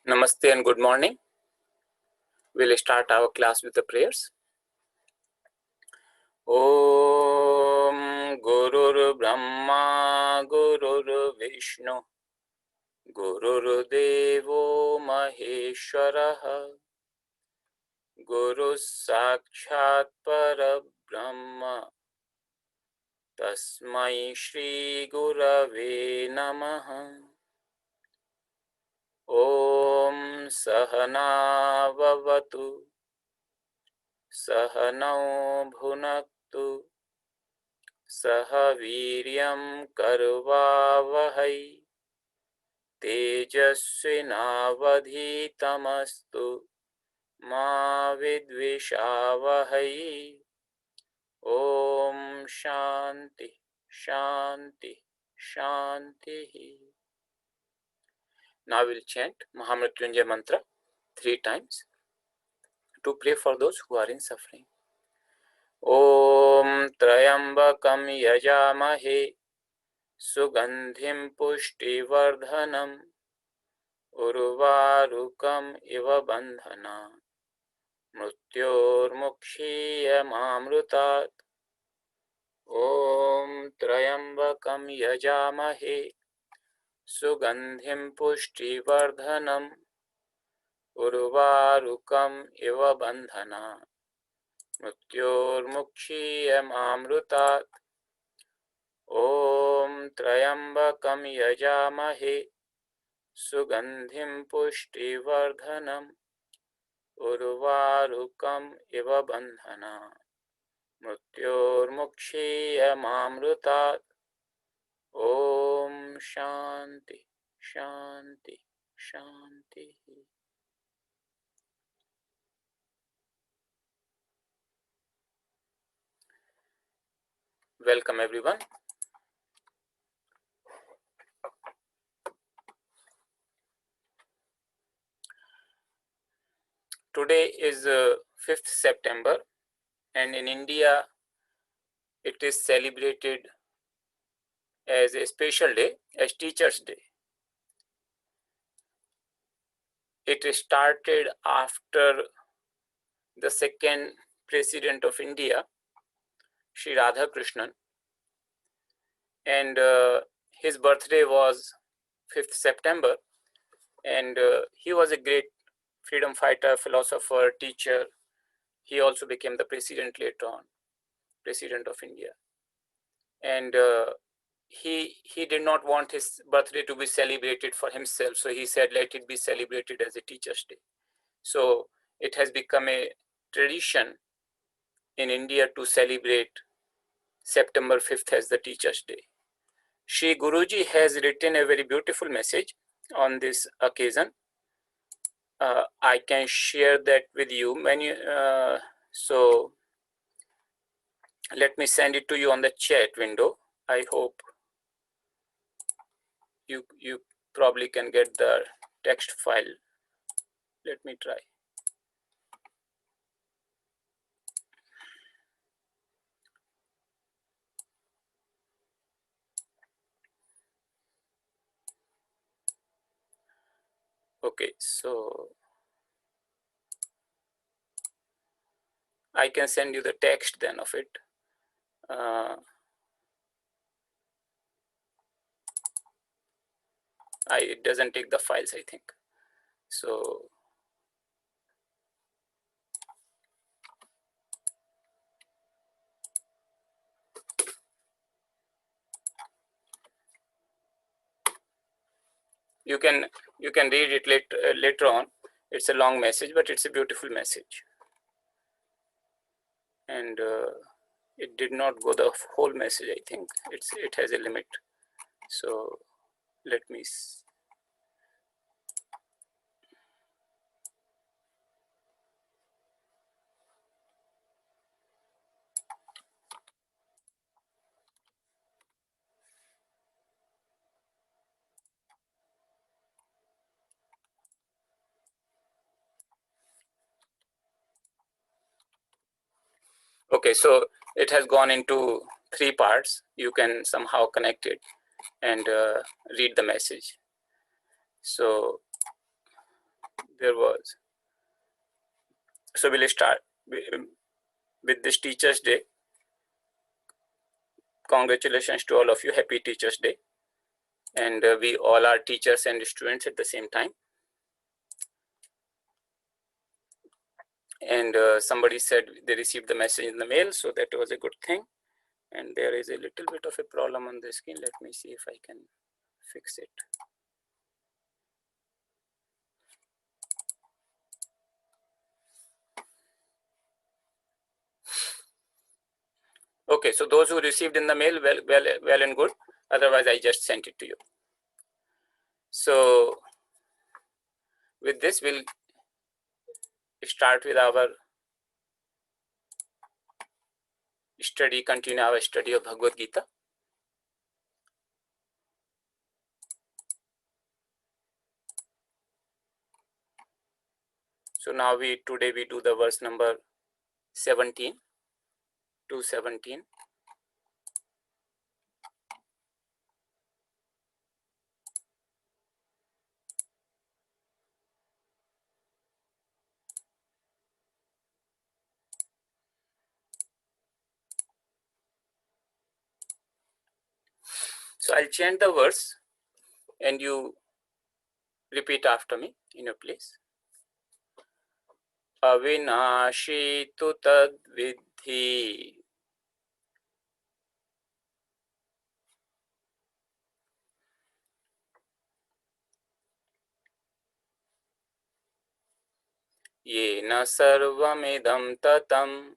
Namaste and good morning. We'll start our class with the prayers. Om Gurur Brahma Gurur Vishnu Gurur Devo Maheshwaraha Guru Sakshat Parabrahma Tasmai Shri Gurave Namaha. Om Sahana Vavatu Sahanau Bhunaktu Saha Viryam Karvavahai Tejasvinavadhitamastu Ma Vidvishavahai. Om Shanti Shanti Shanti. Now we'll chant Mahamrityunjay mantra 3 times to pray for those who are in suffering. Om Trayambakam Yajamahe Sugandhim Pushtivardhanam Urvarukam Iva Bandhana Mrutyurmukshiyamamrutat. Om Trayambakam Yajamahe Sugandhim Pushtivardhanam Urvarukam Iva Bandhana Mrutyurmukshiyamamrutat. Om Trayambakam Yajamahe Sugandhim Pushtivardhanam Urvarukam Iva Bandhana Mrutyurmukshiyamamrutat. Om Shanti Shanti Shanti. Welcome everyone. Today is 5th September and in India it is celebrated as a special day, as Teachers' Day. It started after the second President of India, Sri Radhakrishnan, and his birthday was 5th September, and he was a great freedom fighter, philosopher, teacher. He also became the president later on, President of India. And he did not want his birthday to be celebrated for himself, so he said, let it be celebrated as a Teachers' Day. So it has become a tradition in India to celebrate September 5th as the Teachers' Day. Shri Guruji has written a very beautiful message on this occasion. I can share that with you. So let me send it to you on the chat window. I hope you probably can get the text file. Let me try. Okay, so I can send you the text then of it. It doesn't take the files, I think. So you can read it later on. It's a long message, but it's a beautiful message. And it did not go the whole message, I think. It has a limit. So let me see. Okay, so it has gone into 3 parts. You can somehow connect it. and read the message. So, there was. So we'll start with this Teachers' Day. Congratulations to all of you. Happy Teachers' Day. And we all are teachers and students at the same time. And somebody said they received the message in the mail, so that was a good thing. And there is a little bit of a problem on the screen. Let me see if I can fix it. Okay, so those who received in the mail, well and good. Otherwise, I just sent it to you. So with this, we'll start with our study, continue our study of Bhagavad-Gita. So now today we do the verse number 17 to 17. So I'll chant the verse and you repeat after me in your place. Avinashi tu tad vidhi yena sarvamidam tatam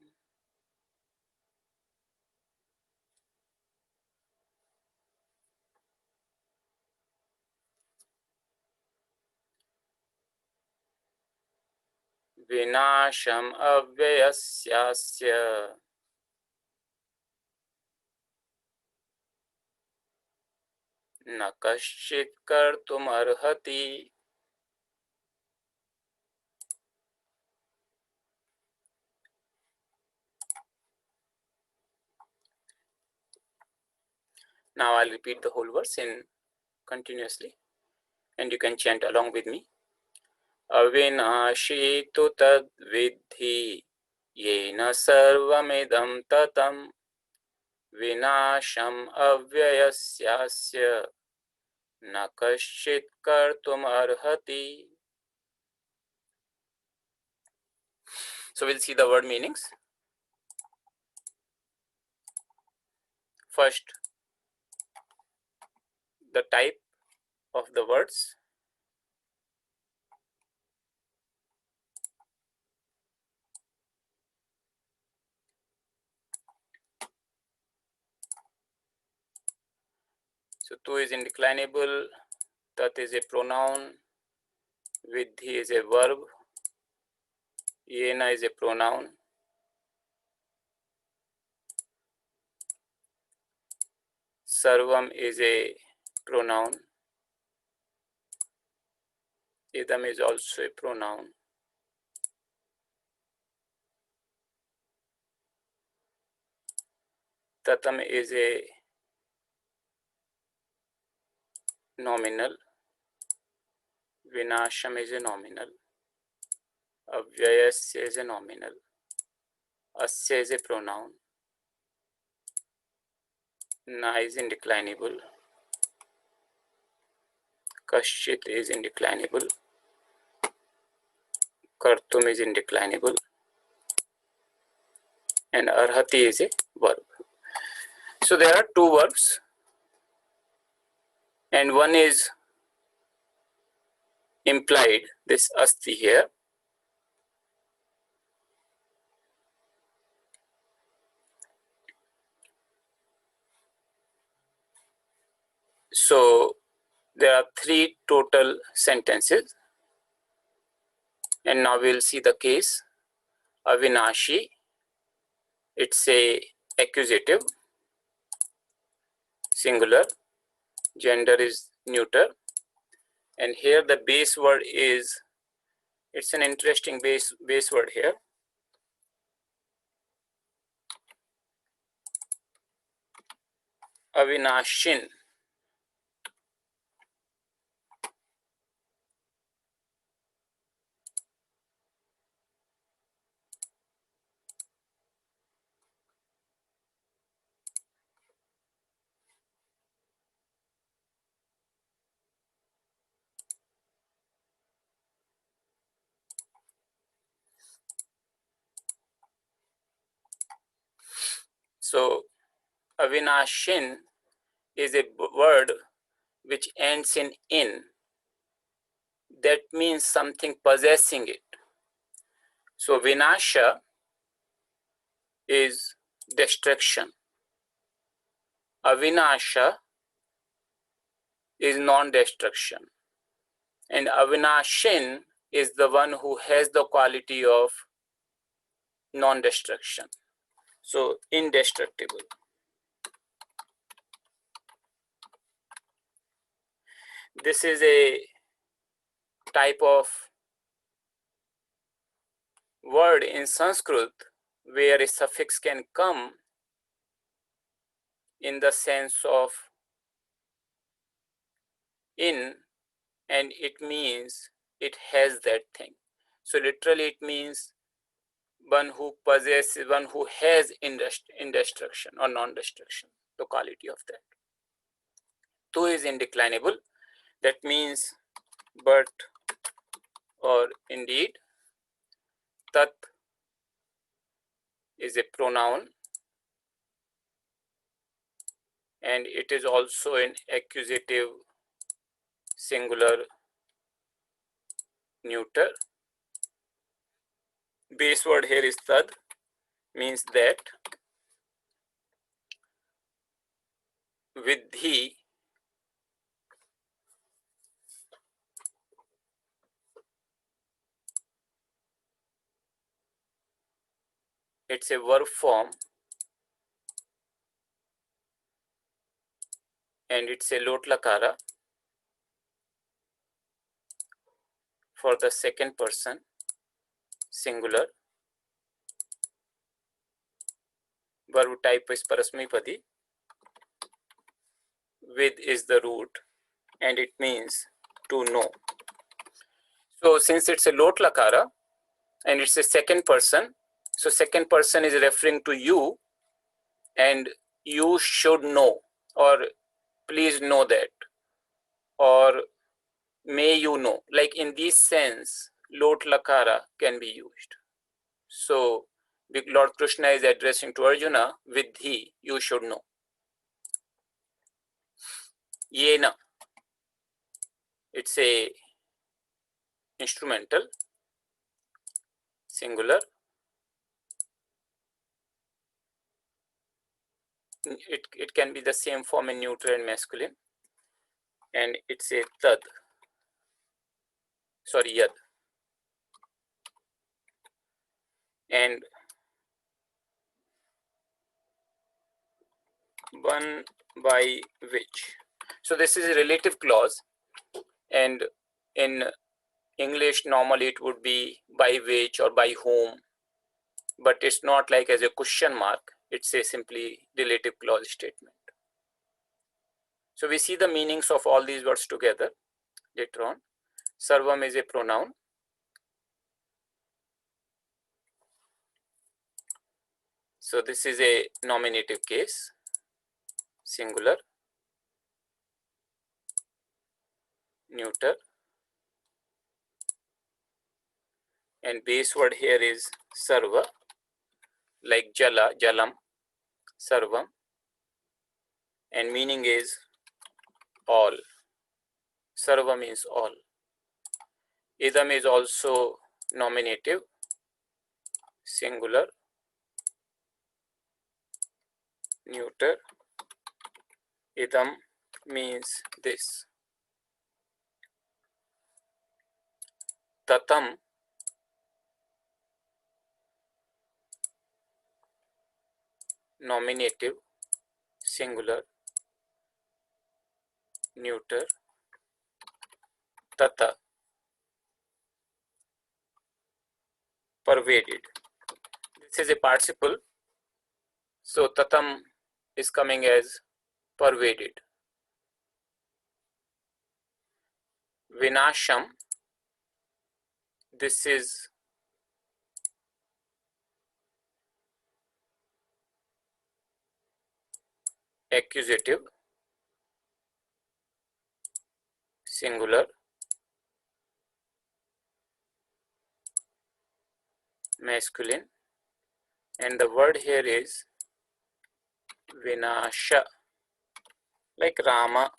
vinasham avyayasyasya na kaschit kartum arhati. Now I'll repeat the whole verse in continuously and you can chant along with me. Avinashi tu tad vidhi yena sarvamidam tatam vinasham avyayasyasya na kaschit kartum arhati. So we'll see the word meanings. First, the type of the words. So tu is indeclinable, tat is a pronoun, vidhi is a verb, yena is a pronoun, sarvam is a pronoun, idam is also a pronoun, tatam is a nominal, vinasham is a nominal, avyayasya is a nominal, asya is a pronoun, na is indeclinable, kaschit is indeclinable, kartum is indeclinable, and arhati is a verb. So there are two verbs and one is implied, this asti here. So there are three total sentences and now we'll see the case. Avinashi, it's a accusative, singular, gender is neuter, and here the base word is, it's an interesting base word here. Avinashin. So avinashin is a word which ends in. That means something possessing it. So vinasha is destruction. Avinasha is non-destruction. And avinashin is the one who has the quality of non-destruction. So indestructible. This is a type of word in Sanskrit where a suffix can come in the sense of in, and it means it has that thing. So literally it means one who possesses, one who has indestruction or non-destruction, the quality of that. Tu is indeclinable. That means but or indeed. Tat is a pronoun and it is also an accusative singular neuter. Base word here is tad, means that. Vidhi it's a verb form and it's a lot lakara for the second person singular. Verb type is parasmipadi. Vid is the root and it means to know. So since it's a lot lakara and it's a second person, so second person is referring to you and you should know or please know that or may you know. Like in this sense, lot lakara can be used. So Lord Krishna is addressing to Arjuna, Vidhi, you should know. Yena, it's a instrumental, singular. It can be the same form in neuter and masculine. And it's a tad, sorry, yad. And one by which. So this is a relative clause and in English normally it would be by which or by whom, but it's not like as a question mark, it's a simply relative clause statement. So we see the meanings of all these words together later on. Sarvam is a pronoun. So this is a nominative case, singular, neuter, and base word here is sarva, like jala, jalam, sarvam, and meaning is all. Sarva means all. Idam is also nominative, singular, neuter. Idam means this. Tatam, nominative, singular, neuter. Tata, pervaded. This is a participle. So tatam is coming as pervaded. Vinasham, this is accusative, singular, masculine, and the word here is Vinasha, like Rama,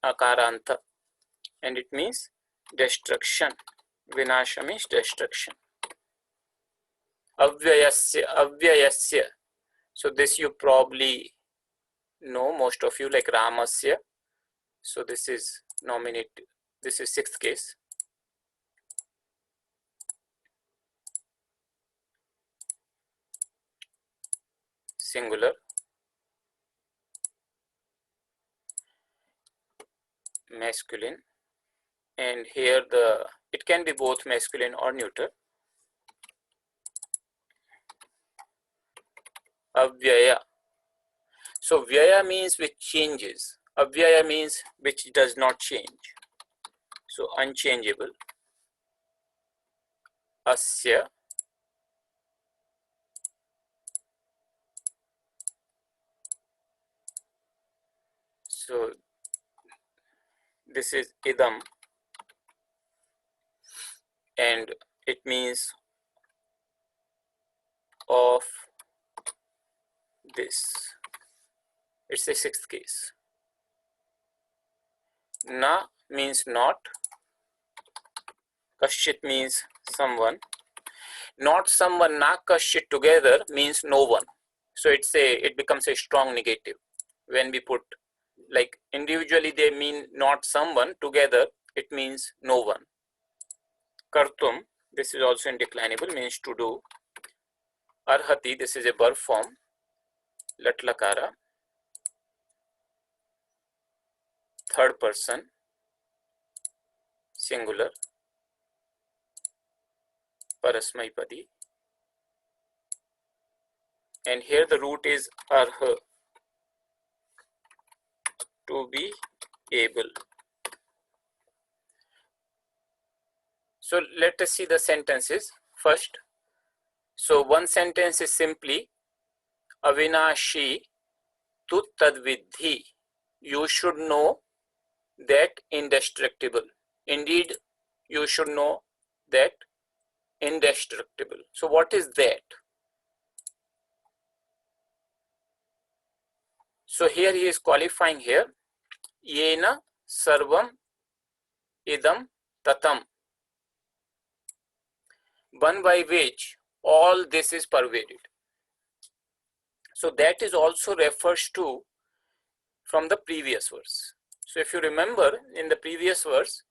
Akaranta, and it means destruction. Vinasha means destruction. Avyayasya, Avyayasya. So this you probably know, most of you, like Ramasya. So this is nominative. This is sixth case. Singular. Masculine. And here it can be both masculine or neuter. Avyaya. So vyaya means which changes. Avyaya means which does not change. So unchangeable. Asya. So this is idam, and it means of this. It's a sixth case. Na means not. Kashit means someone. Not someone, na kashit together means no one. So it becomes a strong negative when we put, like individually they mean not someone, together it means no one. Kartum, this is also indeclinable, means to do. Arhati, this is a verb form. Latlakara, third person, singular. Parasmaipadi. And here the root is arha, to be able. So let us see the sentences first. So one sentence is simply Avinashi tu tadvidhi. You should know that indestructible. Indeed, you should know that indestructible. So what is that? So here he is qualifying here. Yena sarvam idam tatam. One by which all this is pervaded. So that is also refers to from the previous verse. So if you remember, in the previous verse,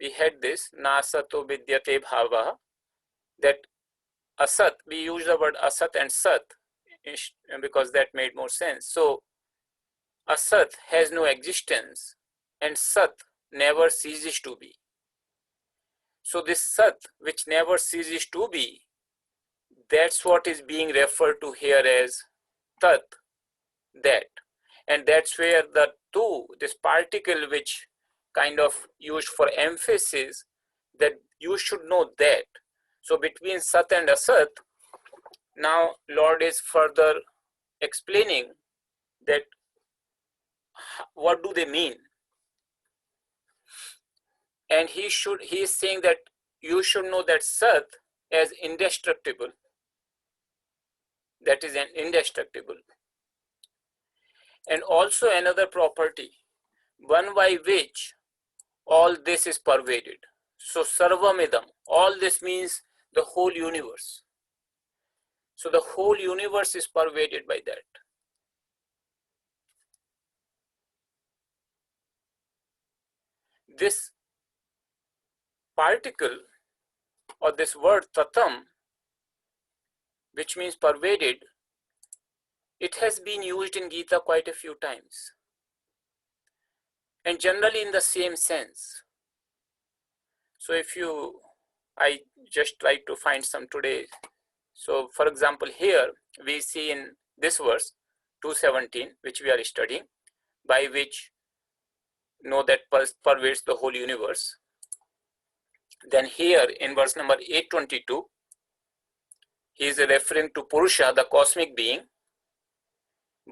we had this nasato vidyate bhava, that asat, we use the word asat and sat because that made more sense. So asat has no existence and sat never ceases to be. So this sat, which never ceases to be, that's what is being referred to here as tat, that. And that's where the tu, this particle which kind of used for emphasis, that you should know that. So between sat and asat, now Lord is further explaining that what do they mean. And he is saying that you should know that sat as indestructible. That is an indestructible. And also another property, one by which all this is pervaded. So sarvamidam, all this means the whole universe. So the whole universe is pervaded by that. This particle or this word tatam, which means pervaded, it has been used in Gita quite a few times, and generally in the same sense. So I just try to find some today. So for example, here we see in this verse 217, which we are studying, by which know that pervades the whole universe. Then here in verse number 822, he is referring to Purusha, the cosmic being,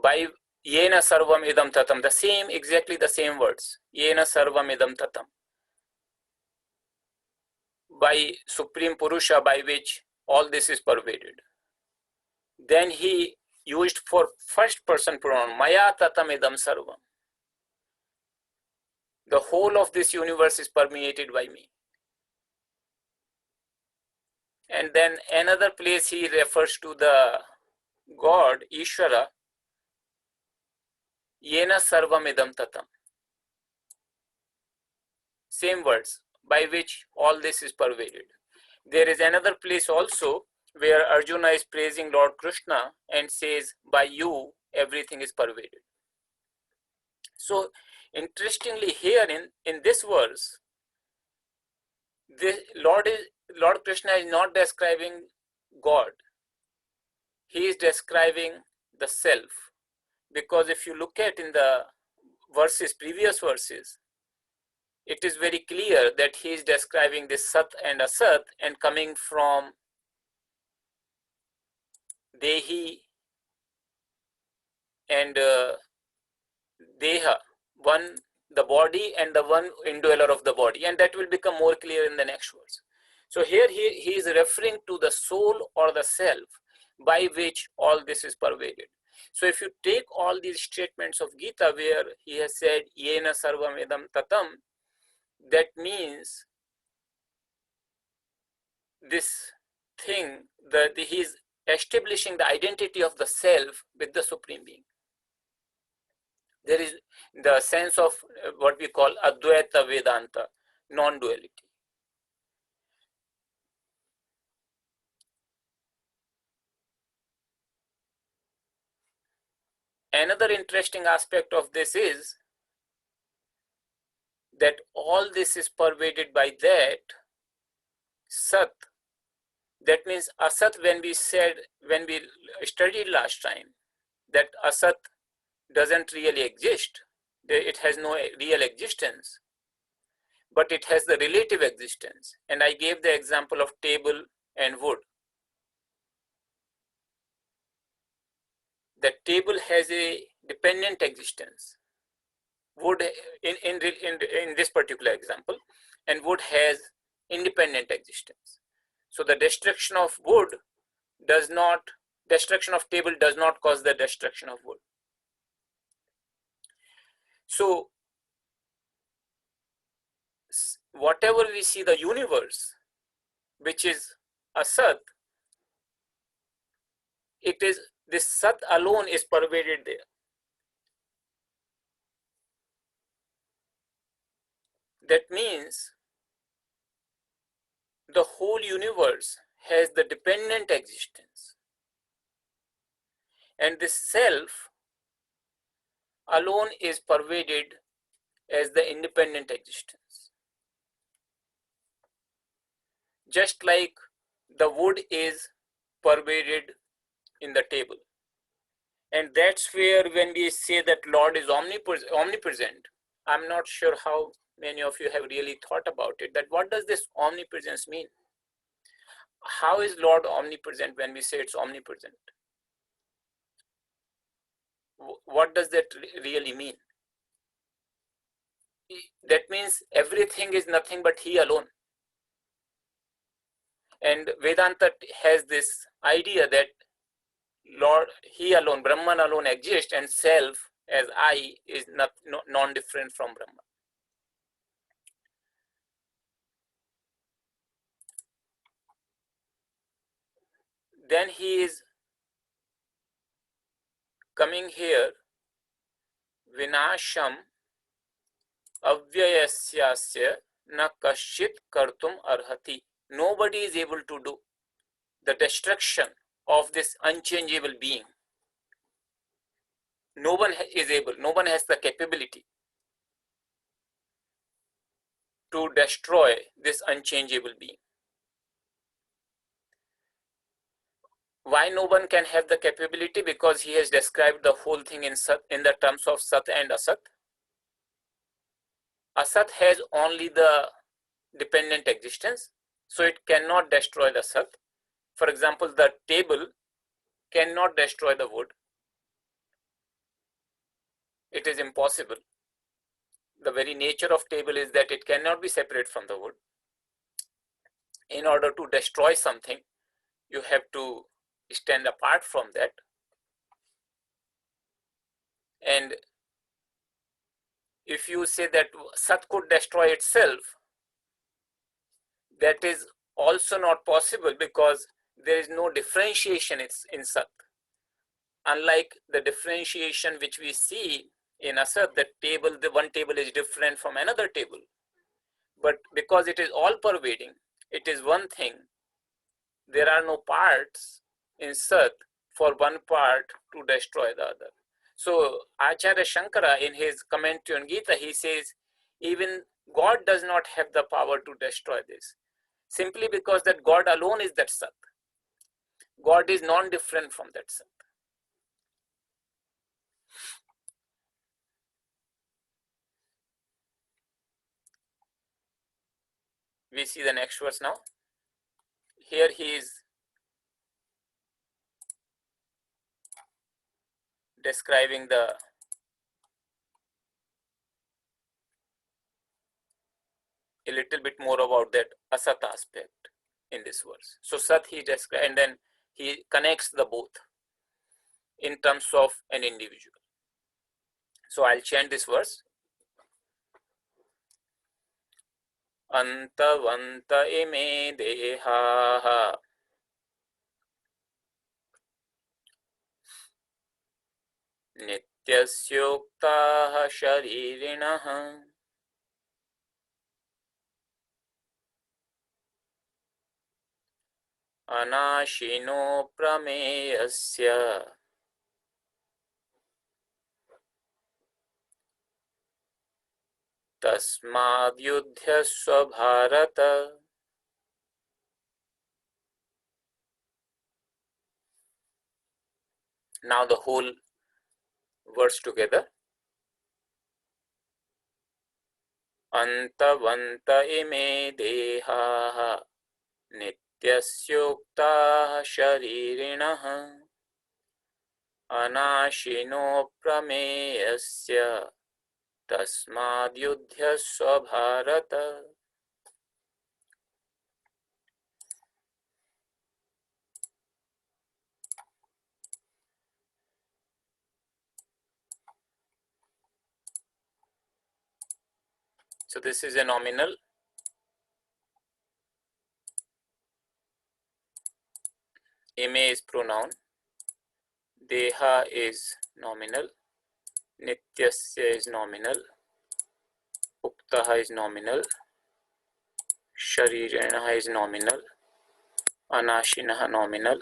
by yena sarvam idam tatam, the same, exactly the same words, yena sarvam idam tatam, by Supreme Purusha, by which all this is pervaded. Then he used for first person pronoun. Maya tatam idam sarvam. The whole of this universe is permeated by me. And then another place he refers to the God, Ishvara, Yena sarvam idam tatam. Same words, by which all this is pervaded. There is another place also where Arjuna is praising Lord Krishna and says, by you, everything is pervaded. So, interestingly, here in this verse, Lord Krishna is not describing God. He is describing the self. Because if you look at in the previous verses, it is very clear that he is describing this Sat and Asat and coming from Dehi and Deha, one the body and the one indweller of the body, and that will become more clear in the next verse. So here he is referring to the soul or the self by which all this is pervaded. So if you take all these statements of Gita where he has said Yena sarvam idam tatam, that means this thing that he is establishing the identity of the self with the Supreme Being. There is the sense of what we call Advaita Vedanta, non-duality. Another interesting aspect of this is that all this is pervaded by that Sat. That means Asat, when we studied last time, that Asat doesn't really exist. It has no real existence, but it has the relative existence. And I gave the example of table and wood. The table has a dependent existence. Wood, in this particular example, and wood has independent existence. So the destruction of table does not cause the destruction of wood. So whatever we see the universe, which is a Sat, it is this Sat alone is pervaded there. That means the whole universe has the dependent existence. And this self alone is pervaded as the independent existence. Just like the wood is pervaded in the table. And that's where when we say that Lord is omnipresent, I'm not sure how many of you have really thought about it, that what does this omnipresence mean? How is Lord omnipresent when we say it's omnipresent? What does that really mean? That means everything is nothing but He alone. And Vedanta has this idea that Lord, He alone, Brahman alone exists, and self as I is non-different from Brahman. Then he is coming here, Vinasham Avyayasyasya na kashit kartum arhati. Nobody is able to do the destruction of this unchangeable being. No one is able, no one has the capability to destroy this unchangeable being. Why no one can have the capability? Because he has described the whole thing in the terms of Sat and Asat. Asat has only the dependent existence, so it cannot destroy the Sat. For example, the table cannot destroy the wood. It is impossible. The very nature of table is that it cannot be separate from the wood. In order to destroy something, you have to stand apart from that. And if you say that Sat could destroy itself, that is also not possible because there is no differentiation in Sat. Unlike the differentiation which we see in Asat, that the one table is different from another table. But because it is all pervading, it is one thing, there are no parts in Sat for one part to destroy the other. So Acharya Shankara, in his commentary on Gita, he says even God does not have the power to destroy this, simply because that God alone is that Sat. God is non-different from that Sat. We see the next verse now. Here he is describing a little bit more about that Asat aspect in this verse. So Sat he describes, and then he connects the both in terms of an individual. So I'll chant this verse. Antavanta ime dehaha nityasyoktaha sharirinaha anashino prameyasya tasmad yudhyasva bharata. Now the whole verse together. Antavanta ime dehaha nityasyoktaha sharirinaha anashino prameyasya tasmad yudhyasva bharata. So this is a nominal. Ime is pronoun. Deha is nominal. Nityasya is nominal. Uktaha is nominal. Sharirinaha is nominal. Anashinaha nominal.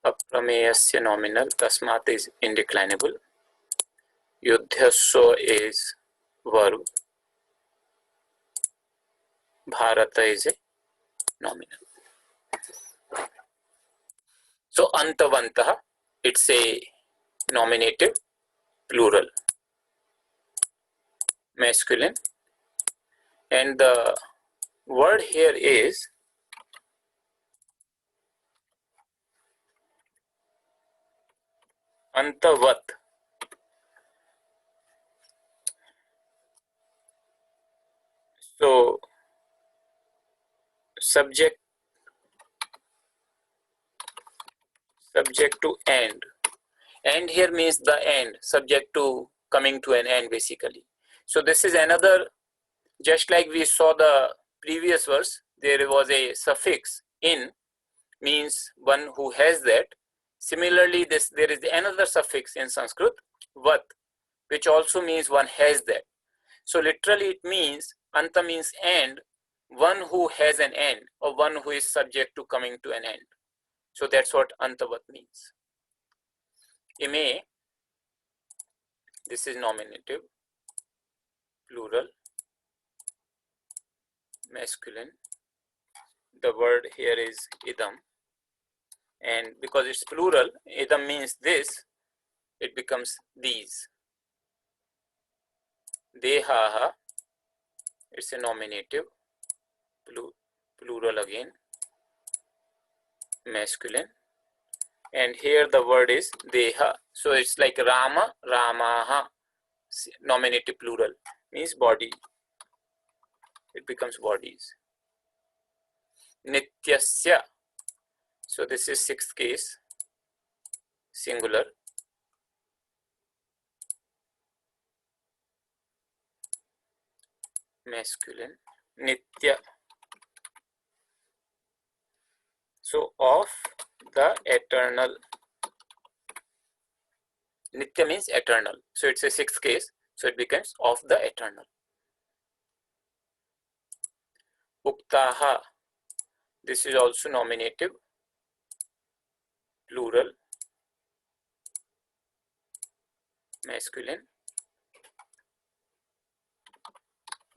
Aprameyasya nominal. Tasmat is indeclinable. Yudhyasya is verb. Bharata is a nominal. So Antavantaha, it's a nominative, plural, masculine, and the word here is Antavat. So subject to end. End here means the end, subject to coming to an end basically. So this is another, just like we saw the previous verse, there was a suffix in, means one who has that. Similarly, there is another suffix in Sanskrit, vat, which also means one has that. So literally it means, anta means end, one who has an end, or one who is subject to coming to an end. So that's what antavat means. Ime, this is nominative, plural, masculine. The word here is idam, and because it's plural, idam means this, it becomes these. Dehaha, it's a nominative, plural again, masculine, and here the word is deha. So it's like Rama, Ramaha, nominative plural, means body. It becomes bodies. Nityasya, so this is sixth case, singular. masculine, Nitya. So of the eternal. Nitya means eternal. So it's a sixth case. So it becomes of the eternal. Uktaha. This is also nominative, plural, masculine.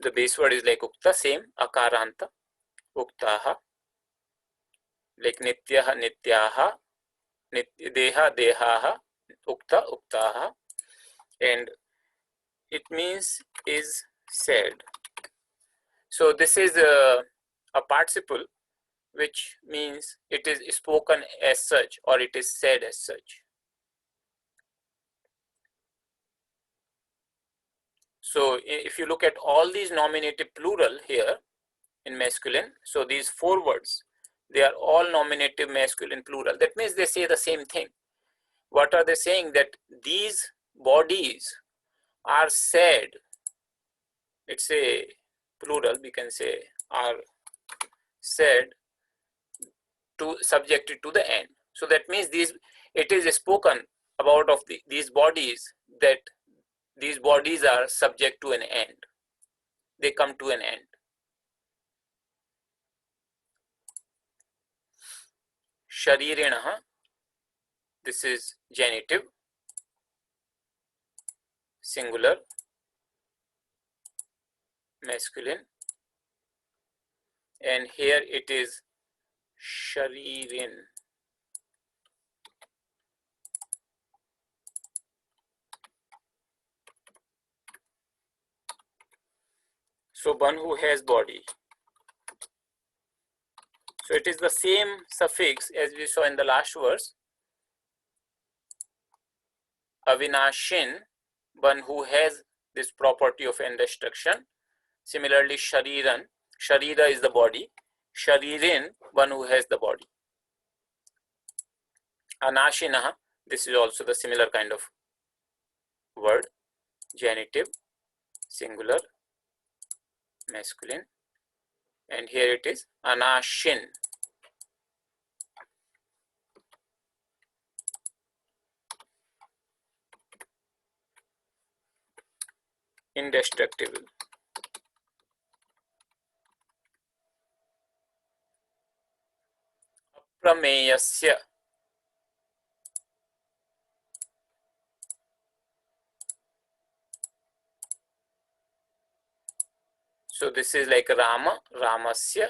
The base word is like ukta, same, akaranta. Uktaha. Like nityaha, nityaha, deha, dehaha, ukta, uktaha. And it means is said. So this is a participle which means it is spoken as such or it is said as such. So if you look at all these nominative plural here in masculine, so these four words, they are all nominative masculine plural. That means they say the same thing. What are they saying? That these bodies are said, it's a plural, we can say are said to subjected to the end. So that means it is spoken about of these bodies, that these bodies are subject to an end. They come to an end. Sharirinaha, this is genitive, singular, masculine, and here it is sharirin. So one who has body. So it is the same suffix as we saw in the last verse. Avinashin, one who has this property of indestruction. Similarly, shariran, sharira is the body. Sharirin, one who has the body. Anashinaha, this is also the similar kind of word. Genitive, singular, masculine, and here it is anashin. Indestructible. Aprameyasya. So this is like Rama, Ramasya.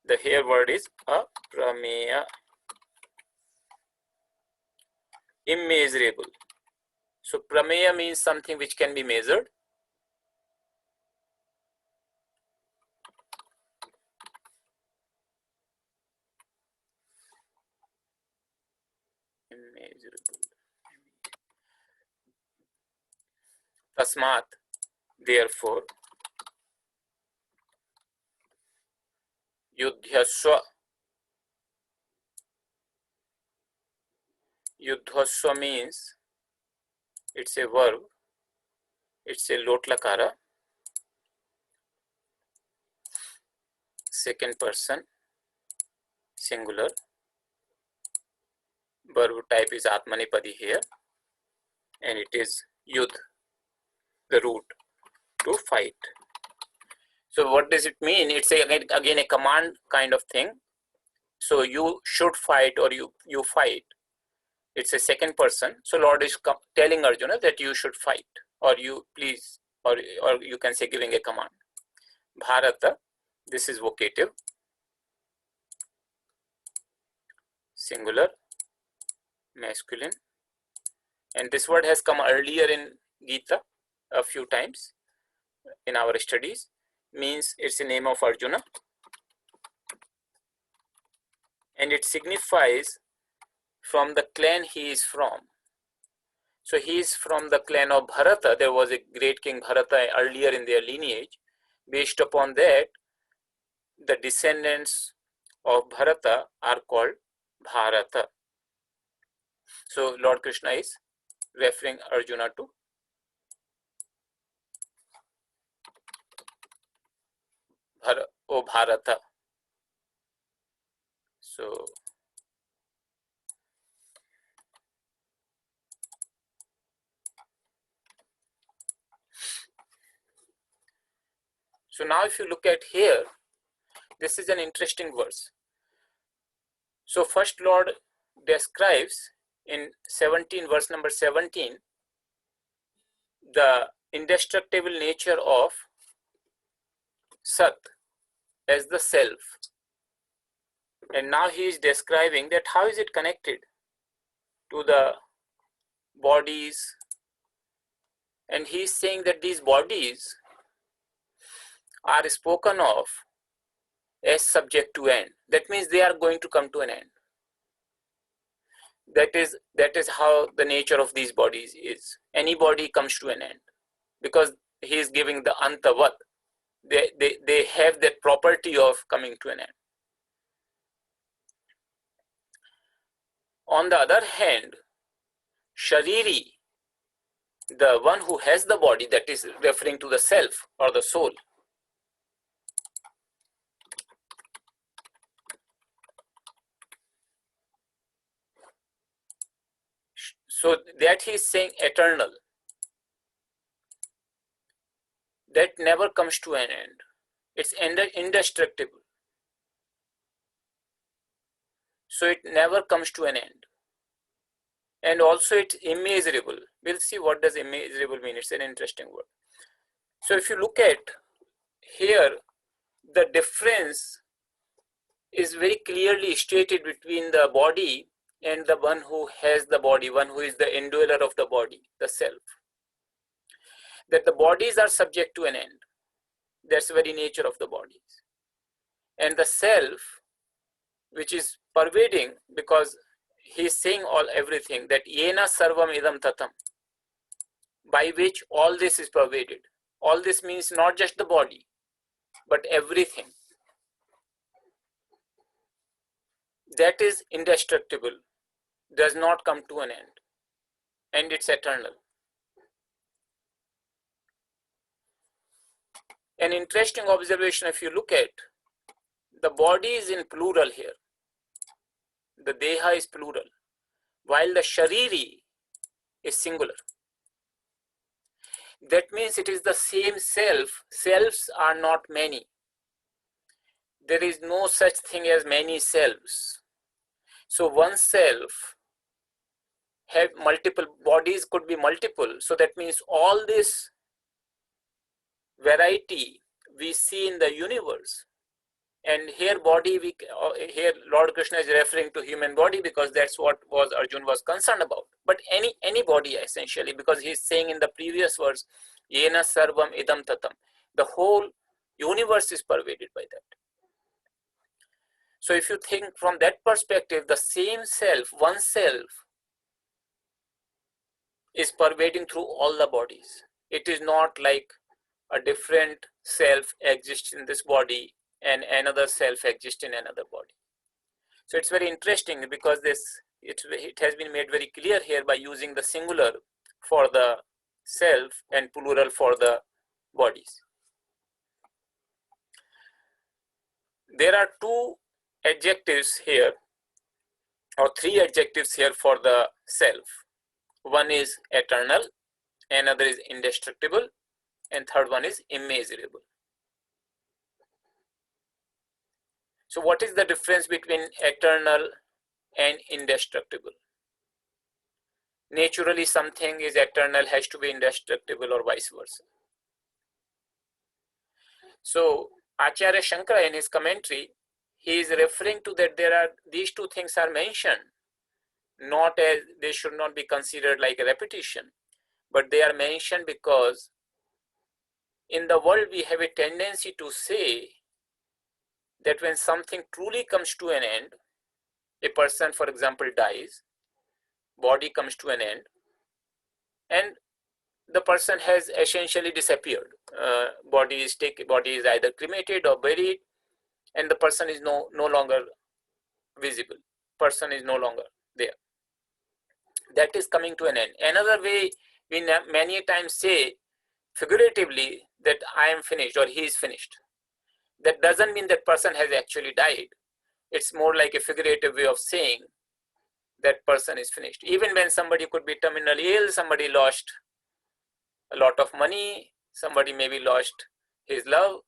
The here word is aprameya. Immeasurable. So prameya means something which can be measured. Immeasurable. Tasmat, therefore. Yudhyaswa. Yudhyaswa means it's a verb. It's a lotlakara. Second person, singular. Verb type is Atmanipadi here. And it is yudh, the root, to fight. So what does it mean? It's again a command kind of thing. So you should fight or you fight. It's a second person. So Lord is telling Arjuna that you should fight or you please, or you can say giving a command. Bharata, this is vocative, singular, masculine. And this word has come earlier in Gita a few times in our studies. Means it's the name of Arjuna. And it signifies from the clan he is from. So he is from the clan of Bharata. There was a great king Bharata earlier in their lineage. Based upon that, the descendants of Bharata are called Bharata. So Lord Krishna is referring Arjuna to O Bharata. So now if you look at here, this is an interesting verse. So first Lord describes in 17, verse number 17, the indestructible nature of Sat as the self. And now he is describing that how is it connected to the bodies. And he is saying that these bodies are spoken of as subject to end. That means they are going to come to an end. That is how the nature of these bodies is. Any body comes to an end because he is giving the antavat. They have that property of coming to an end. On the other hand, Shariri, the one who has the body, that is referring to the self or the soul. So that he is saying eternal. That never comes to an end. It's indestructible. So it never comes to an end. And also it's immeasurable. We'll see what does immeasurable mean. It's an interesting word. So if you look at here, the difference is very clearly stated between the body and the one who has the body, one who is the indweller of the body, the self. That the bodies are subject to an end. That's the very nature of the bodies. And the self, which is pervading, because he's saying everything, that yena sarvam idam tatam, by which all this is pervaded. All this means not just the body, but everything. That is indestructible, does not come to an end, and it's eternal. An interesting observation, if you look at, the body is in plural here. The deha is plural, while the shariri is singular. That means it is the same self. Selves are not many. There is no such thing as many selves. So one self have multiple bodies, could be multiple. So that means all this variety we see in the universe. And here body, here Lord Krishna is referring to human body because that's what Arjuna was concerned about. But any body essentially, because he's saying in the previous verse, yena sarvam idam tatam. The whole universe is pervaded by that. So if you think from that perspective, the same self, one self, is pervading through all the bodies. It is not like a different self exists in this body and another self exists in another body. So it's very interesting because it has been made very clear here by using the singular for the self and plural for the bodies. There are two adjectives here, or three adjectives here for the self. One is eternal, another is indestructible, and third one is immeasurable. So what is the difference between eternal and indestructible? Naturally, something is eternal has to be indestructible or vice versa. So Acharya Shankara in his commentary, he is referring to that these two things are mentioned, not as they should not be considered like a repetition, but they are mentioned because in the world we have a tendency to say that when something truly comes to an end, a person, for example, dies, body comes to an end, and the person has essentially disappeared. Body is either cremated or buried, and the person is no longer visible. Person is no longer there. That is coming to an end. Another way we many times say figuratively that I am finished or he is finished. That doesn't mean that person has actually died. It's more like a figurative way of saying that person is finished. Even when somebody could be terminally ill, somebody lost a lot of money, somebody maybe lost his love,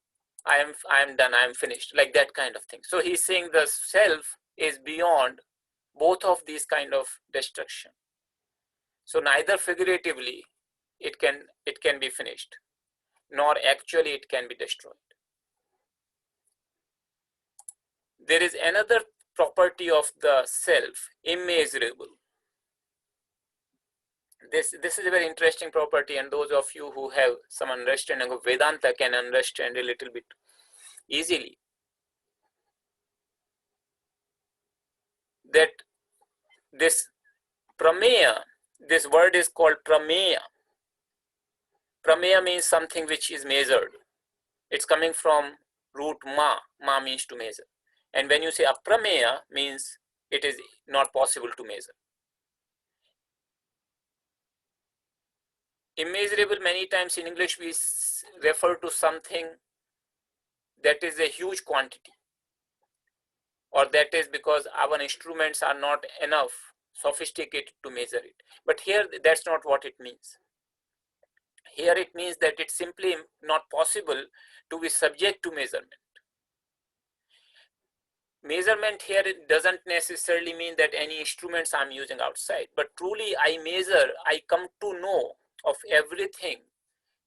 I am done, I am finished, like that kind of thing. So he's saying the self is beyond both of these kind of destruction. So neither figuratively it can be finished, nor actually it can be destroyed. There is another property of the self, immeasurable. This is a very interesting property, and those of you who have some understanding of Vedanta can understand a little bit easily. That this prameya, this word is called prameya. Prameya means something which is measured. It's coming from root ma. Ma means to measure. And when you say aprameya, means it is not possible to measure. Immeasurable, many times in English we refer to something that is a huge quantity, or that is because our instruments are not enough sophisticated to measure it. But here that's not what it means. Here it means that it's simply not possible to be subject to measurement. Measurement here, it doesn't necessarily mean that any instruments I'm using outside, but truly I measure, I come to know of everything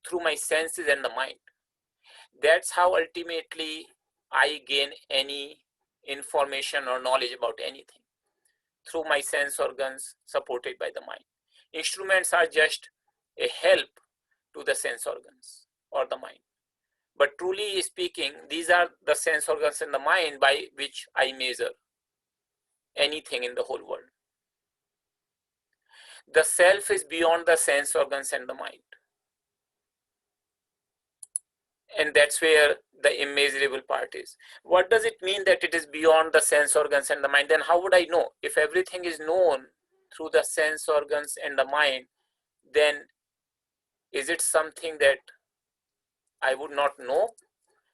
through my senses and the mind. That's how ultimately I gain any information or knowledge about anything, through my sense organs supported by the mind. Instruments are just a help to the sense organs or the mind. But truly speaking, these are the sense organs in the mind by which I measure anything in the whole world. The self is beyond the sense organs and the mind. And that's where the immeasurable part is. What does it mean that it is beyond the sense organs and the mind? Then how would I know? If everything is known through the sense organs and the mind, then is it something that I would not know?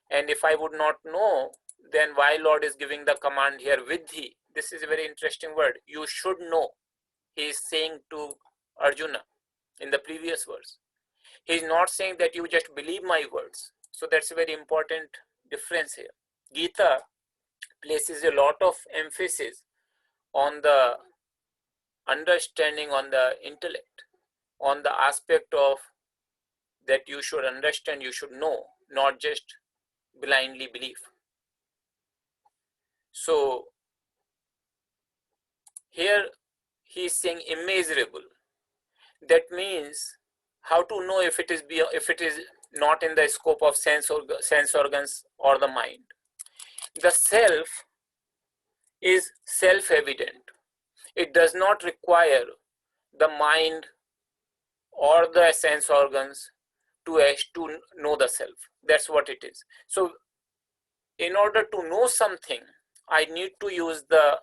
And if I would not know, then why Lord is giving the command here, vidhi? This is a very interesting word. You should know. He is saying to Arjuna in the previous verse. He is not saying that you just believe my words. So that's a very important difference here. Gita places a lot of emphasis on the understanding, on the intellect, on the aspect of that you should understand, you should know, not just blindly believe. So here he is saying immeasurable. That means how to know if it is not in the scope of sense organs or the mind. The self is self-evident. It does not require the mind or the sense organs to know the self. That's what it is. So in order to know something, I need to use the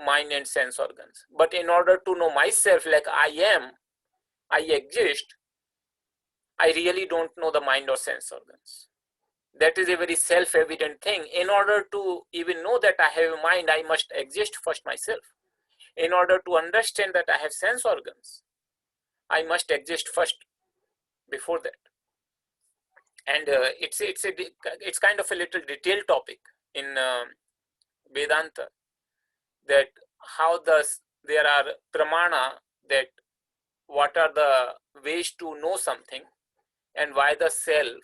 mind and sense organs. But in order to know myself, like I exist, I really don't know the mind or sense organs. That is a very self-evident thing. In order to even know that I have a mind, I must exist first myself. In order to understand that I have sense organs, I must exist first before that. And it's kind of a little detailed topic in Vedanta, that how there are pramana, that what are the ways to know something, and why the self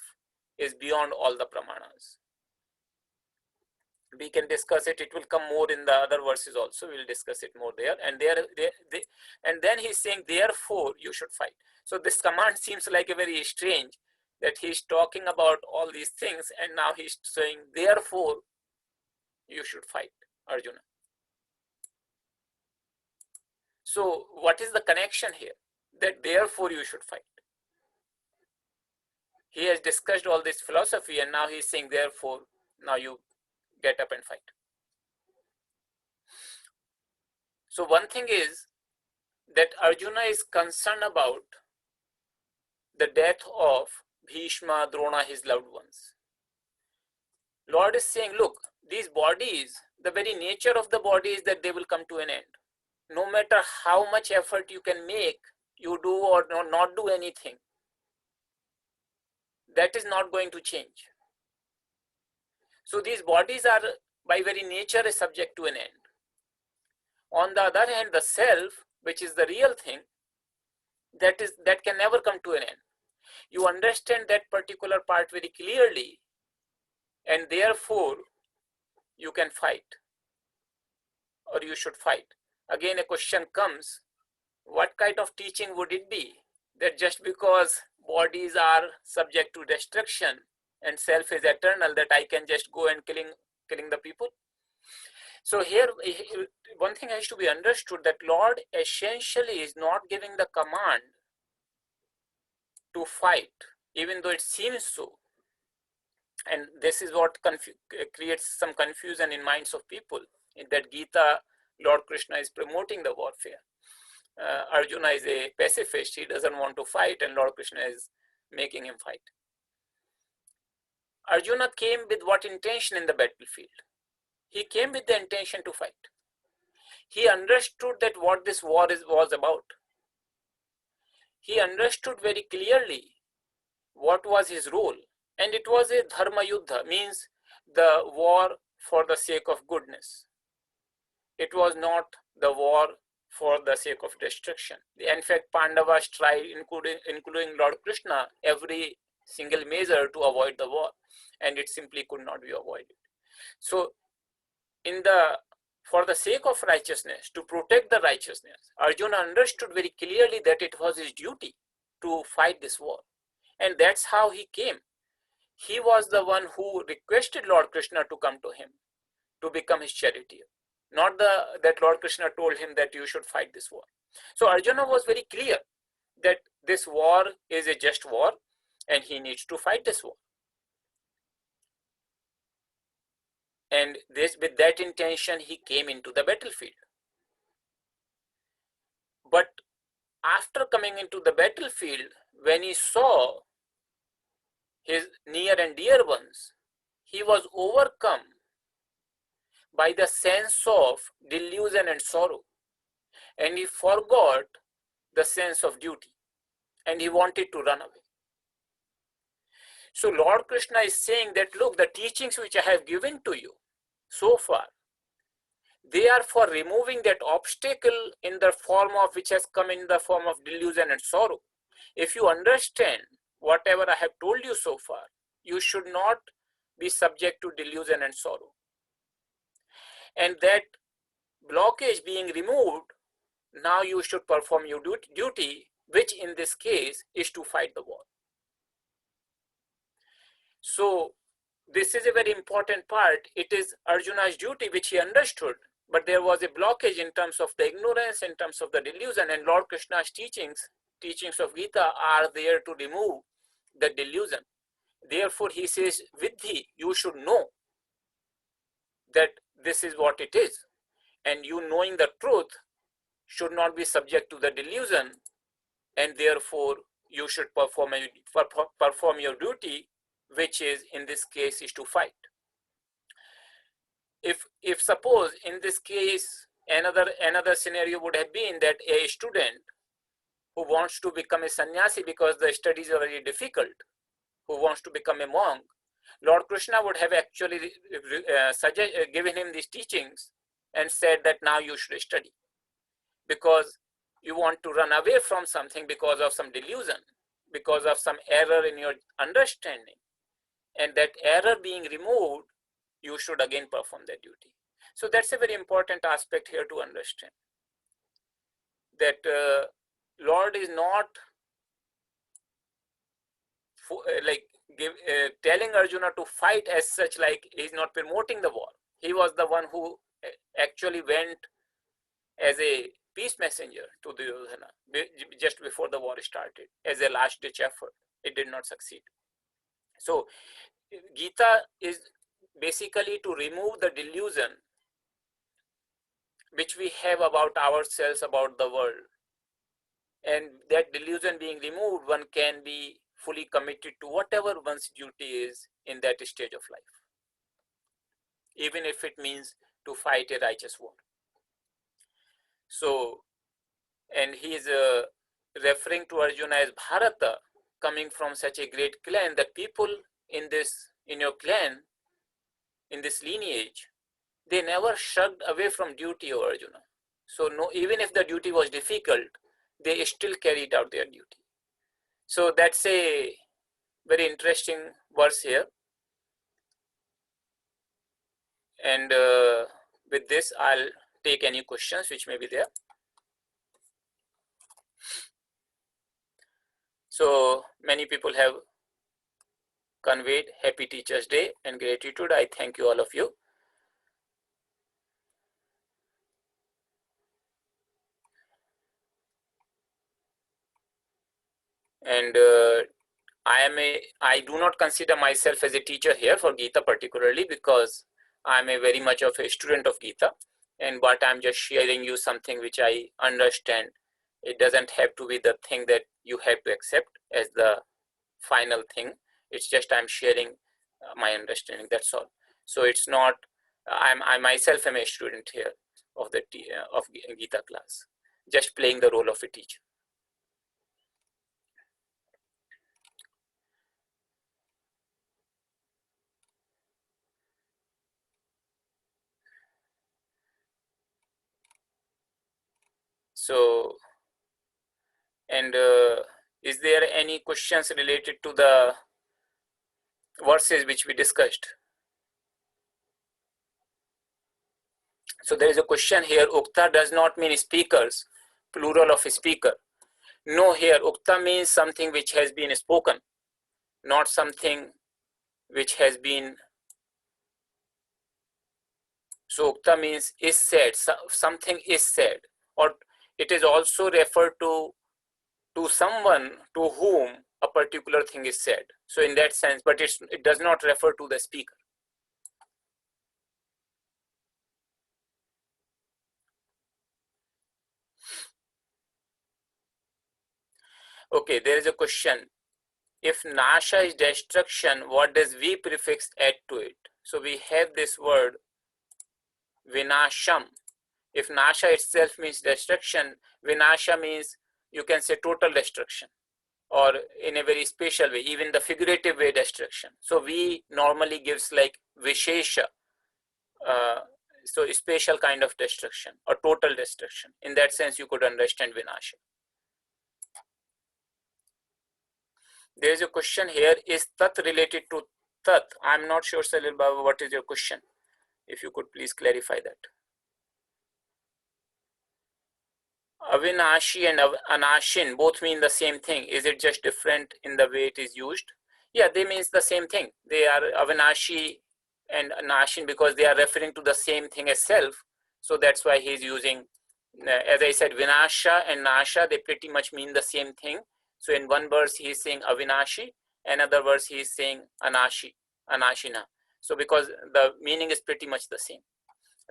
is beyond all the pramanas. We can discuss it. It will come more in the other verses also. We'll discuss it more there. And and then he's saying, therefore you should fight. So this command seems like a very strange, that he's talking about all these things, and now he's saying, therefore you should fight, Arjuna. So what is the connection here? That therefore you should fight. He has discussed all this philosophy, and now he's saying, therefore, now you get up and fight. So one thing is that Arjuna is concerned about the death of Bhishma, Drona, his loved ones. Lord is saying, look, these bodies, the very nature of the body is that they will come to an end. No matter how much effort you can make, you do or not do anything, that is not going to change. So these bodies are by very nature is subject to an end. On the other hand, the self, which is the real thing, that can never come to an end. You understand that particular part very clearly, and therefore you can fight, or you should fight. Again, a question comes, what kind of teaching would it be? That just because bodies are subject to destruction and self is eternal, that I can just go and killing the people? So here, one thing has to be understood, that Lord essentially is not giving the command to fight, even though it seems so. And this is what creates some confusion in minds of people. In that Gita, Lord Krishna is promoting the warfare. Arjuna is a pacifist, he doesn't want to fight, and Lord Krishna is making him fight. Arjuna came with what intention in the battlefield? He came with the intention to fight. He understood that what this war was about. He understood very clearly what was his role, and it was a dharma yuddha, means the war for the sake of goodness. It was not the war for the sake of destruction. In fact, Pandavas tried, including Lord Krishna, every single measure to avoid the war, and it simply could not be avoided. So for the sake of righteousness, to protect the righteousness, Arjuna understood very clearly that it was his duty to fight this war. And that's how he came. He was the one who requested Lord Krishna to come to him, to become his charioteer. Not that Lord Krishna told him that you should fight this war. So Arjuna was very clear that this war is a just war and he needs to fight this war. And with that intention, he came into the battlefield. But after coming into the battlefield, when he saw his near and dear ones, he was overcome by the sense of delusion and sorrow, and he forgot the sense of duty, and he wanted to run away. So Lord Krishna is saying that, look, the teachings which I have given to you so far, they are for removing that obstacle in the form of which has come in the form of delusion and sorrow. If you understand whatever I have told you so far, you should not be subject to delusion and sorrow. And that blockage being removed, now you should perform your duty, which in this case is to fight the war. So this is a very important part. It is Arjuna's duty, which he understood, but there was a blockage in terms of the ignorance, in terms of the delusion, and Lord Krishna's teachings of Gita are there to remove the delusion. Therefore, he says, Vidhi, you should know that this is what it is. And you knowing the truth should not be subject to the delusion, and therefore you should perform your duty, which is in this case is to fight. If suppose in this case another scenario would have been that a student who wants to become a sannyasi because the studies are very difficult, who wants to become a monk, Lord Krishna would have actually given him these teachings and said that now you should study, because you want to run away from something because of some delusion, because of some error in your understanding, and that error being removed, you should again perform that duty. So that's a very important aspect here to understand, that Lord is not telling Arjuna to fight as such, like he's not promoting the war. He was the one who actually went as a peace messenger to Duryodhana just before the war started, as a last ditch effort. It did not succeed. So Gita is basically to remove the delusion which we have about ourselves, about the world. And that delusion being removed, one can be fully committed to whatever one's duty is in that stage of life. even if it means to fight a righteous war. So, and he is referring to Arjuna as Bharata, coming from such a great clan, that people in your clan, in this lineage, they never shrugged away from duty, O Arjuna. So no, even if the duty was difficult, they still carried out their duty. So that's a very interesting verse here. And with this, I'll take any questions which may be there. So many people have conveyed Happy Teachers Day and gratitude. I thank you, all of you. And I do not consider myself as a teacher here for Gita particularly, because I'm a very much of a student of Gita, but I'm just sharing you something which I understand. It doesn't have to be the thing that you have to accept as the final thing. It's just I'm sharing my understanding, that's all. So it's not, I myself am a student here of the of Gita class, just playing the role of a teacher. So, and is there any questions related to the verses which we discussed? So there is a question here. Ukta does not mean speakers, plural of speaker. No, here Ukta means something which has been spoken, not something which has been. So Ukta means is said, something is said, or it is also referred to someone to whom a particular thing is said. So in that sense, but it does not refer to the speaker. Okay, there is a question. If Nasha is destruction, what does V prefix add to it? So we have this word Vinasham. If Nasha itself means destruction, Vinasha means, you can say, total destruction, or in a very special way, even the figurative way, destruction. So we normally gives like Vishesha, so a special kind of destruction or total destruction. In that sense, you could understand Vinasha. There is a question here, is Tat related to Tat? I'm not sure, Salil Baba, what is your question? If you could please clarify that. Avinashi and Anashin both mean the same thing. Is it just different in the way it is used? Yeah, they means the same thing. They are Avinashi and Anashin because they are referring to the same thing as self. So that's why he's using, as I said, Vinasha and Nasha, they pretty much mean the same thing. So in one verse he is saying Avinashi, another verse he is saying Anashi, Anashina. So because the meaning is pretty much the same.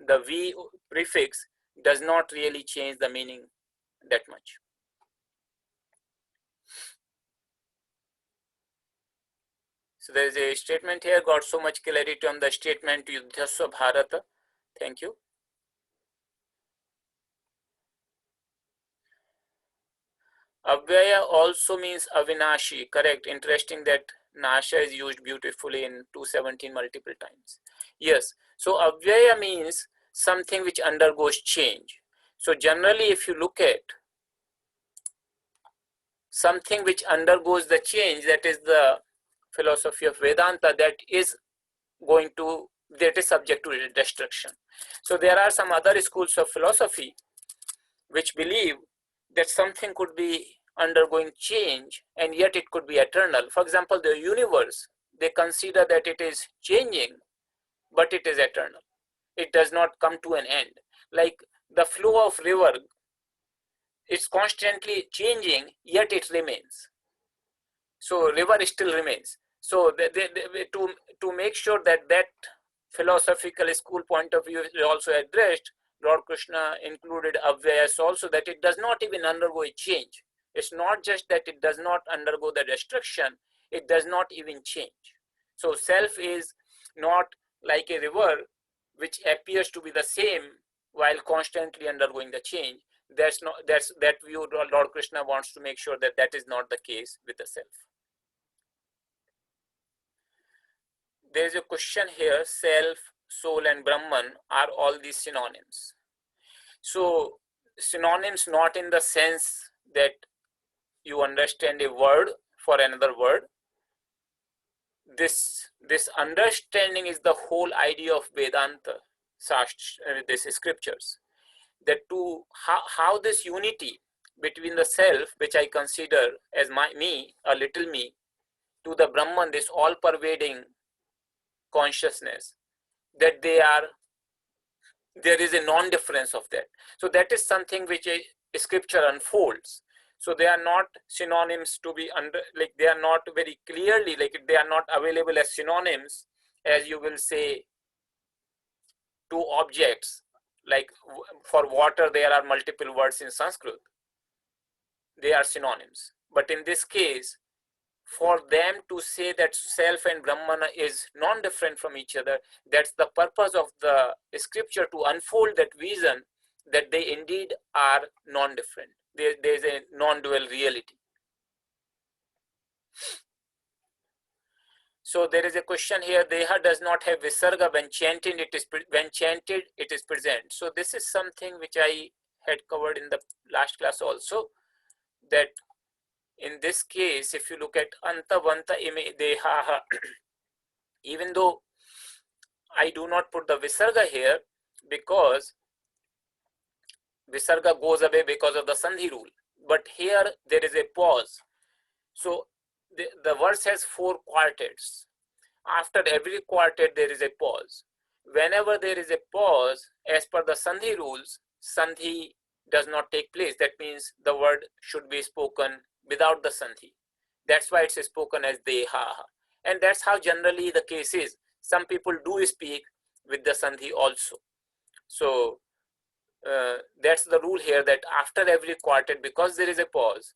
The V prefix does not really change the meaning that much. So there is a statement here, got so much clarity on the statement Yudhyasva Bharata. Thank you. Avyaya also means Avinashi, correct. Interesting that Nasha is used beautifully in 217 multiple times. Yes, so Avyaya means something which undergoes change. So generally, if you look at something which undergoes the change, that is the philosophy of Vedanta, that is subject to destruction. So there are some other schools of philosophy which believe that something could be undergoing change and yet it could be eternal. For example, the universe, they consider that it is changing, but it is eternal. It does not come to an end. Like the flow of river, it's constantly changing, yet it remains. So river still remains. So to make sure that philosophical school point of view is also addressed, Lord Krishna included Avyayas also, that it does not even undergo a change. It's not just that it does not undergo the destruction, it does not even change. So self is not like a river which appears to be the same while constantly undergoing the change. That view Lord Krishna wants to make sure that that is not the case with the self. There is a question here: self, soul, and Brahman, are all these synonyms? So synonyms not in the sense that you understand a word for another word. This understanding is the whole idea of Vedanta, this scriptures, that to how this unity between the self, which I consider as me, a little me, to the Brahman, this all pervading consciousness, that there is a non-difference of that. So that is something which a scripture unfolds. So they are not synonyms to be like they are not very clearly, like they are not available as synonyms, as you will say two objects. Like for water, there are multiple words in Sanskrit. They are synonyms. But in this case, for them to say that self and Brahman is non-different from each other, that's the purpose of the scripture, to unfold that vision that they indeed are non-different. There's a non-dual reality. So there is a question here: Deha does not have visarga when chanted. It is present. So this is something which I had covered in the last class also. That in this case, if you look at anta vanta ime deha, even though I do not put the visarga here because visarga goes away because of the sandhi rule, but here there is a pause. So the verse has 4 quartets. After every quartet there is a pause. Whenever there is a pause, as per the sandhi rules, sandhi does not take place. That means the word should be spoken without the sandhi. That's why it's spoken as deha. And that's how generally the case is. Some people do speak with the sandhi also. So that's the rule here, that after every quartet, because there is a pause,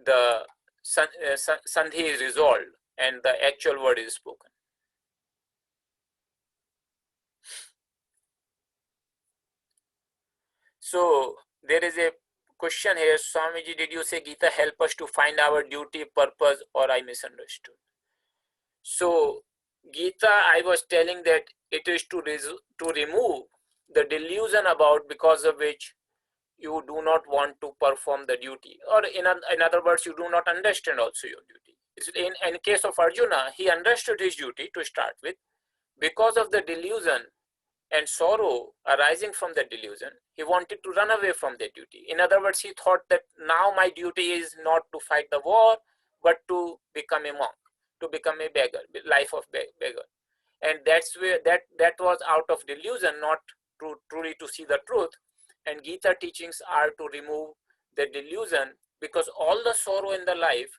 the sandhi is resolved and the actual word is spoken. So there is a question here: Swamiji, did you say Gita help us to find our duty, purpose, or I misunderstood? So Gita, I was telling that it is to remove the delusion about because of which you do not want to perform the duty, or in other words, you do not understand also your duty. In case of Arjuna, he understood his duty to start with. Because of the delusion and sorrow arising from the delusion, he wanted to run away from the duty. In other words, he thought that now my duty is not to fight the war, but to become a monk, to become a beggar, life of beggar. And that's where that was out of delusion, not truly to see the truth. And Gita teachings are to remove the delusion, because all the sorrow in the life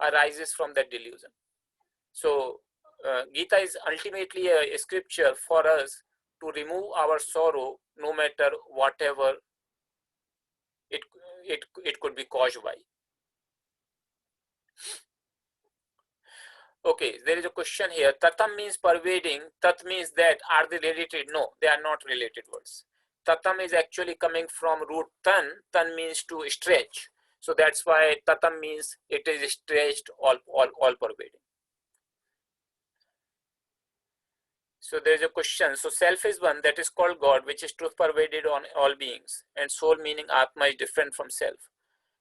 arises from that delusion. So Gita is ultimately a scripture for us to remove our sorrow, no matter whatever it could be caused by. Okay, there is a question here. Tatam means pervading. Tat means that. Are they related? No, they are not related words. Tatam is actually coming from root tan. Tan means to stretch. So that's why tatam means it is stretched, all pervading. So there is a question. So self is one, that is called God, which is truth pervaded on all beings. And soul, meaning Atma, is different from self.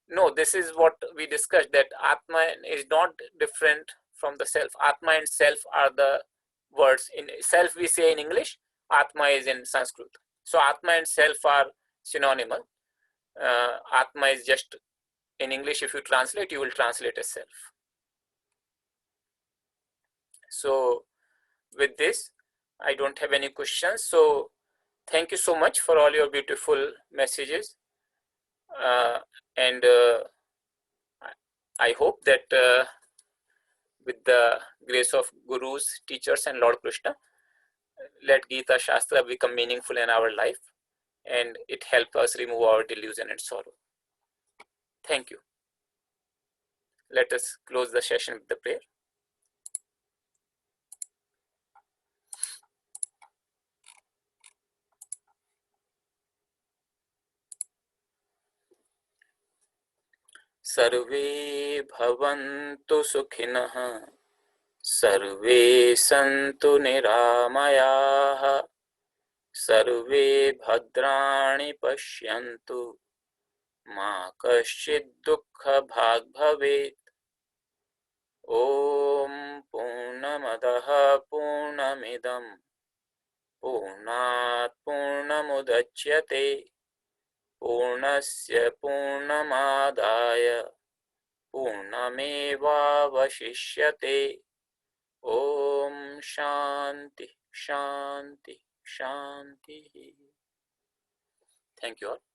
No, this is what we discussed, that Atma is not different from the self. Atma and self are the words. In self we say in English, Atma is in Sanskrit. So Atma and self are synonymous. Atma is just, in English, if you translate, you will translate as self. So with this, I don't have any questions. So thank you so much for all your beautiful messages. And I hope that with the grace of gurus, teachers, and Lord Krishna, let Gita Shastra become meaningful in our life, and it help us remove our delusion and sorrow. Thank you. Let us close the session with the prayer. सर्वे भवन्तु सुखिनः सर्वे सन्तु निरामयाः सर्वे भद्राणि पश्यन्तु मा कश्चित् दुःखभाग् भवेत्। ॐ पूर्णमदः पूर्णमिदं पूर्णात् पूर्णमुदच्यते पूर्णस्य पूर्णमादाय पूर्णमेवावशिष्यते। ॐ शान्ति शान्ति शान्ति। Thank you all.